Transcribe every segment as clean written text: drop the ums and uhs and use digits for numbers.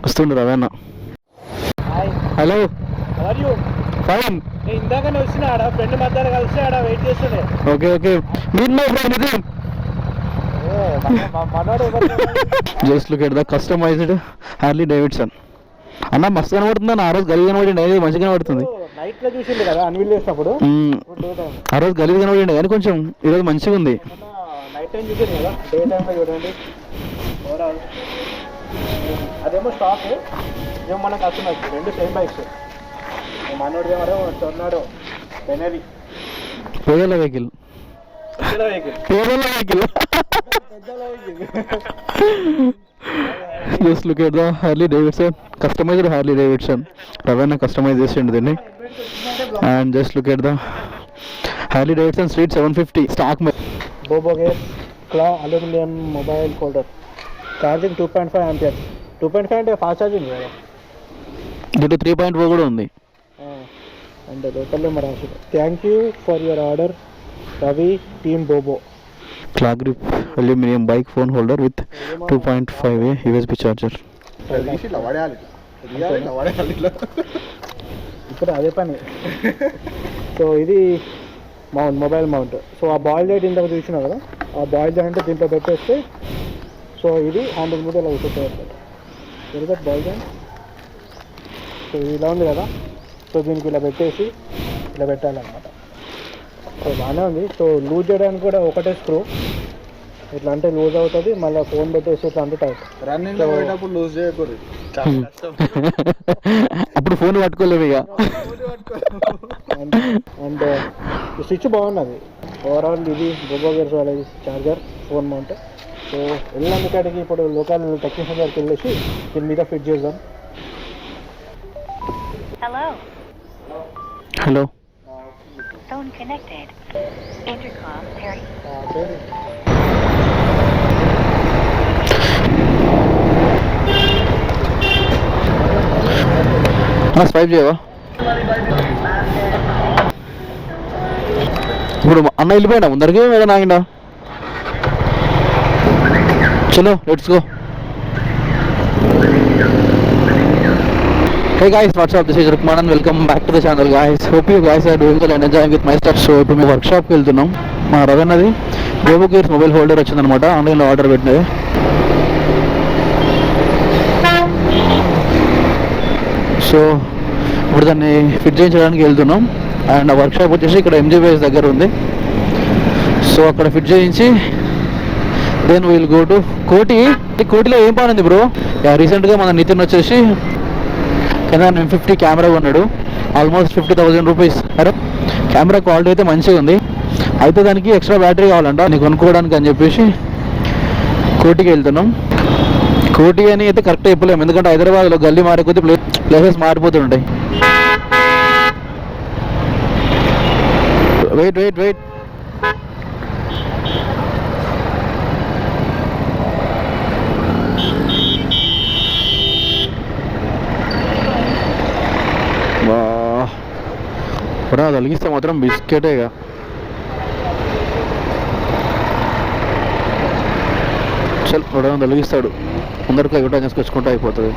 వస్తుండు Raveena. Hi, hello, how are you? Fine. నేను ఇందాకనే వచ్చిన, ఆడ ఫ్రెండ్ మధ్యాహ్నం కలిసి ఆడ వెయిట్ చేస్తుండే. ఓకే ఓకే, మీరు మై ఫ్రెండ్ ఇది. Just look at the customized Harley Davidson. అన్న మస్తు కనబడుతుంది. ఆ రోజు గలీజ్ కనబడింది, అనేది మంచిగా కనబడుతుంది. నైట్ లో చూసిండు కదా అన్వీల్ చేసినప్పుడు. ఆ రోజు గలీజ్ కనబడింది కానీ కొంచెం ఈరోజు మంచిగా ఉంది. నైట్ టైం చూసింది కదా, డే టైంలో చూడండి. ఓవరాల్ అదేమో స్టాక్, ఏమో మనకు కస్టమైజ్. రెండు సేమ్ బైక్స్. మనోడు ఏమో ఉన్నాడు బెనరీ పేదల vehicle. Just look at the Harley Davidson, customized Harley Davidson. Raveena customize చేసిండు దీన్ని. And just look at the Harley Davidson street 750 stock. Bobo gear claw aluminium mobile holder, charging 2.5 amperes. 2.5 అంటే fast charging కదా. దీంట్లో 3.4 కూడా ఉంది. అండ్ లోకల్లో మరి రాసి thank you for your order Ravi team Bobo. Claw grip aluminium bike phone holder with 2.5 USB charger. ఇప్పుడు అదే పని. సో ఇది మౌంట్, మొబైల్ మౌంట్. సో ఆ బాయిల్ లైట్ ఇందాక చూసినావు కదా, ఆ బాయిల్ లైట్ అంటే దీంట్లో పెట్టేస్తే, సో ఇది హ్యాండిల్ మీద ఇలా పెట్టేస్తారు. ఎందుకంటే బాయిల్ లైట్ సో ఇది ఇలా ఉంది కదా, సో దీనికి ఇలా పెట్టేసి ఇలా పెట్టాలన్నమాట. సో బాగానే ఉంది. సో లూజ్ చేయడానికి కూడా ఒకటే స్క్రూ, ఇట్లా అంటే లూజ్ అవుతుంది. మళ్ళీ ఫోన్ పెట్టేసి ఇట్లా అంటే టైట్. రన్నింగ్ లో పోయినప్పుడు లూజ్ చేయకూడదు, అప్పుడు ఫోన్ పట్టుకోలేవు ఇక. అండ్ స్విచ్ బాగున్నది. ఓవరాల్ ఇది బోబో గేర్స్ వాళ్ళ చార్జర్ ఫోన్ మౌంట్. సో వెళ్ళాము కాడికి ఇప్పుడు లోకల్ టెక్నీషియన్ దగ్గరికి వెళ్ళేసి దీని మీద ఫిట్ చేద్దాం. Hello, Phone connected. Intercom Perry. Swipe చేయవా? ఇప్పుడు అన్న వెళ్ళిపోయినా ముందరికి ఏదైనా ఆగిందా? చలో let's go. Hey guys, what's up? This is Rukman and welcome back to the channel guys. Hope you guys are doing well and enjoying with my stuff. So ఇప్పుడు మేము వర్క్షాప్కి వెళ్తున్నాం. మా రవీనది బోబో గేర్స్ మొబైల్ హోల్డర్ వచ్చిందనమాట, ఆన్లైన్లో order పెట్టినది. So ఇప్పుడు దాన్ని fit చేయించడానికి వెళ్తున్నాం. అండ్ ఆ వర్క్షాప్ వచ్చేసి ఇక్కడ MGBS దగ్గర ఉంది. సో అక్కడ ఫిట్ చేయించి దెన్ విల్ గో టు కోటి. కోటిలో ఏం పని ఉంది బ్రో? రీసెంట్గా మన నితిన్ వచ్చేసి కెనాన్ M50 కెమెరా కొన్నాడు, ఆల్మోస్ట్ 50,000 రూపీస్. అరే కెమెరా క్వాలిటీ అయితే మంచిగా ఉంది, అయితే దానికి ఎక్స్ట్రా బ్యాటరీ కావాలంట నీకు కొనుక్కోవడానికి అని చెప్పేసి కోటికి వెళ్తున్నాం. కోటి అని అయితే కరెక్ట్ చెప్పలేము, ఎందుకంటే హైదరాబాద్లో గల్లీ మారే కొద్ది ప్లేసెస్ మారిపోతుంటాయి. వెయిట్ వెయిట్ వెయిట్ కూడా తొలగిస్తే మాత్రం బిస్కెటేగా. చల్ కూడా తొలగిస్తాడు, ముందరికి ఒకటా చేసుకొచ్చుకుంటూ అయిపోతుంది.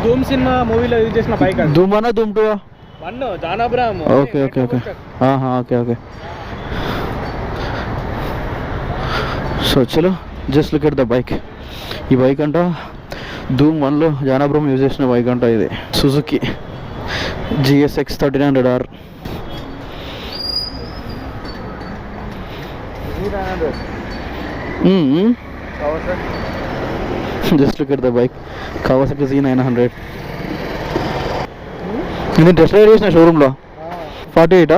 ధూమ్ సినిమా మూవీలో యూజ్ చేసిన బైక్. ధూమ్ అన్నా Dhoom 2 okay okay okay okay okay. So చలో just look at the bike. ఈ బైక్ అంట ధూమ్ 1లో జాన్ అబ్రహం యూజ్ చేసిన బైక్ అంట. ఇది Suzuki GSX 1300R. Just look at the bike, Kawasaki Z900. ఇది టెస్ట్ రైడ్ చేసిన షోరూమ్లో 48.